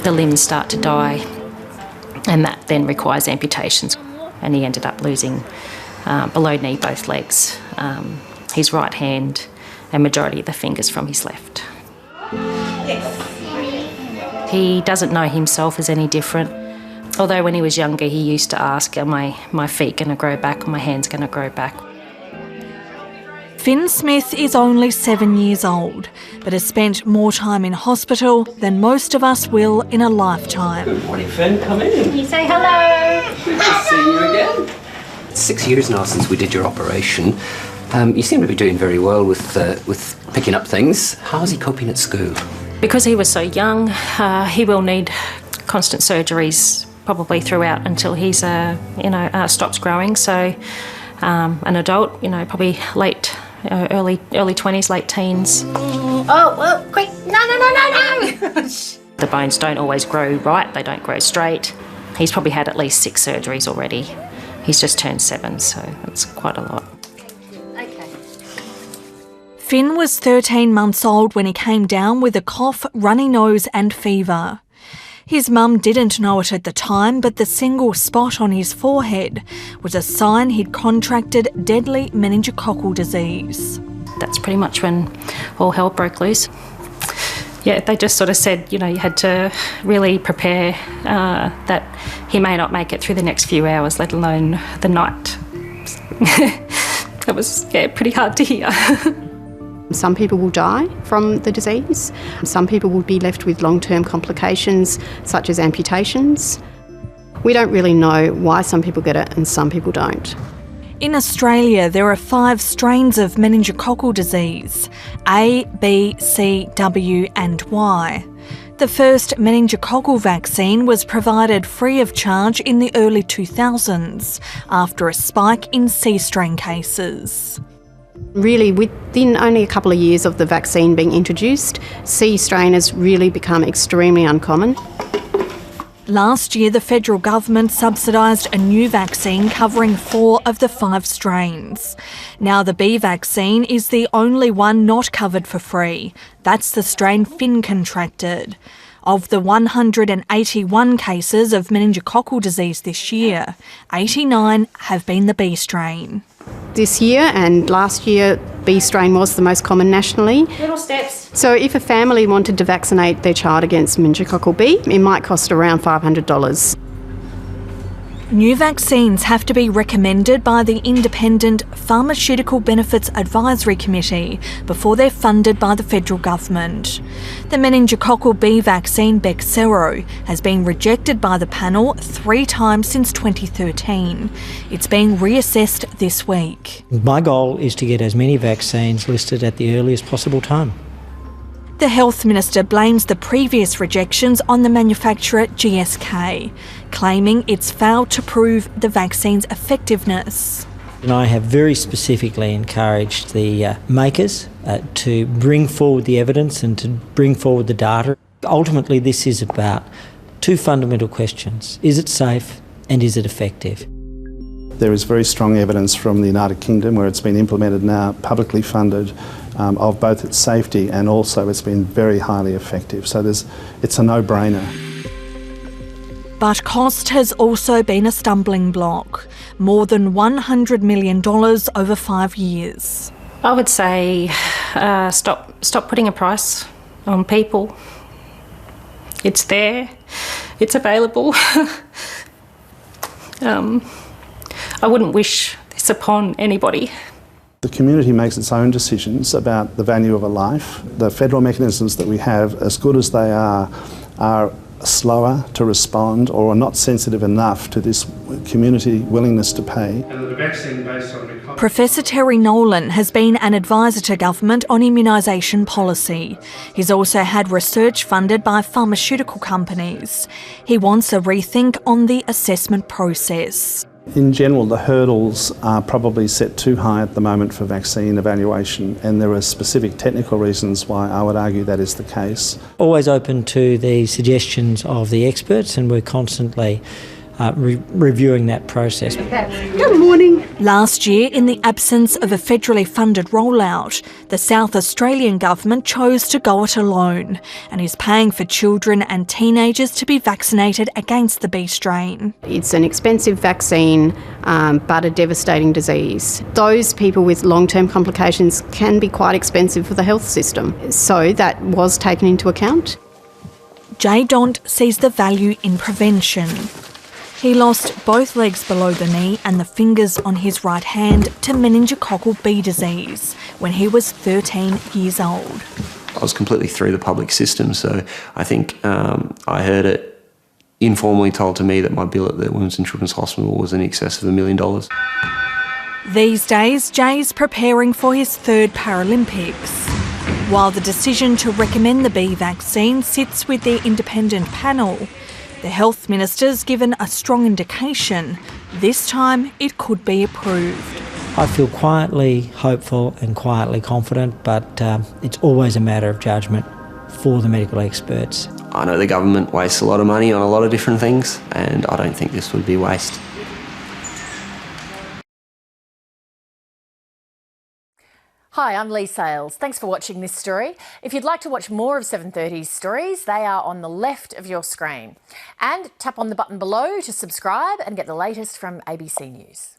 the limbs start to die, and that then requires amputations. And he ended up losing below knee both legs, his right hand, and majority of the fingers from his left. He doesn't know himself as any different. Although when he was younger, he used to ask, are my feet going to grow back, or my hands going to grow back? Finn Smith is only 7 years old, but has spent more time in hospital than most of us will in a lifetime. Good morning, Finn. Come in. Can you say hello? Good to see you again. It's 6 years now since we did your operation. You seem to be doing very well with picking up things. How's he coping at school? Because he was so young, he will need constant surgeries probably throughout until he's stops growing. So an adult, probably early 20s, late teens. Oh, quick! No! The bones don't always grow right, they don't grow straight. He's probably had at least 6 surgeries already. He's just turned 7, so that's quite a lot. Okay. Finn was 13 months old when he came down with a cough, runny nose and fever. His mum didn't know it at the time, but the single spot on his forehead was a sign he'd contracted deadly meningococcal disease. That's pretty much when all hell broke loose. Yeah, they just sort of said, you had to really prepare that he may not make it through the next few hours, let alone the night. It was, pretty hard to hear. Some people will die from the disease. Some people will be left with long-term complications such as amputations. We don't really know why some people get it and some people don't. In Australia, there are 5 strains of meningococcal disease: A, B, C, W and Y. The first meningococcal vaccine was provided free of charge in the early 2000s after a spike in C strain cases. Really, within only a couple of years of the vaccine being introduced, C strain has really become extremely uncommon. Last year, the federal government subsidised a new vaccine covering 4 of the 5 strains. Now the B vaccine is the only one not covered for free. That's the strain Finn contracted. Of the 181 cases of meningococcal disease this year, 89 have been the B strain. This year and last year, B strain was the most common nationally. Little steps. So if a family wanted to vaccinate their child against meningococcal B, it might cost around $500. New vaccines have to be recommended by the Independent Pharmaceutical Benefits Advisory Committee before they're funded by the federal government. The meningococcal B vaccine Bexsero has been rejected by the panel 3 times since 2013. It's being reassessed this week. My goal is to get as many vaccines listed at the earliest possible time. The Health Minister blames the previous rejections on the manufacturer GSK, claiming it's failed to prove the vaccine's effectiveness. And I have very specifically encouraged the makers to bring forward the evidence and to bring forward the data. Ultimately, this is about 2 fundamental questions. Is it safe and is it effective? There is very strong evidence from the United Kingdom, where it's been implemented now, publicly funded, of both its safety and also it's been very highly effective. So it's a no-brainer. But cost has also been a stumbling block. More than $100 million over 5 years. I would say stop putting a price on people. It's there, it's available. I wouldn't wish this upon anybody. The community makes its own decisions about the value of a life. The federal mechanisms that we have, as good as they are slower to respond or are not sensitive enough to this community willingness to pay. Professor Terry Nolan has been an advisor to government on immunisation policy. He's also had research funded by pharmaceutical companies. He wants a rethink on the assessment process. In general, the hurdles are probably set too high at the moment for vaccine evaluation, and there are specific technical reasons why I would argue that is the case. Always open to the suggestions of the experts, and we're constantly reviewing that process. Good morning. Last year, in the absence of a federally funded rollout, the South Australian government chose to go it alone and is paying for children and teenagers to be vaccinated against the B strain. It's an expensive vaccine, but a devastating disease. Those people with long-term complications can be quite expensive for the health system, so that was taken into account. Jay Dont sees the value in prevention. He lost both legs below the knee and the fingers on his right hand to meningococcal B disease when he was 13 years old. I was completely through the public system, so I think I heard it informally told to me that my bill at the Women's and Children's Hospital was in excess of $1 million. These days, Jay's preparing for his third Paralympics. While the decision to recommend the B vaccine sits with the independent panel, the health minister's given a strong indication this time it could be approved. I feel quietly hopeful and quietly confident, but it's always a matter of judgment for the medical experts. I know the government wastes a lot of money on a lot of different things, and I don't think this would be waste. Hi, I'm Lee Sales. Thanks for watching this story. If you'd like to watch more of 730's stories, they are on the left of your screen. And tap on the button below to subscribe and get the latest from ABC News.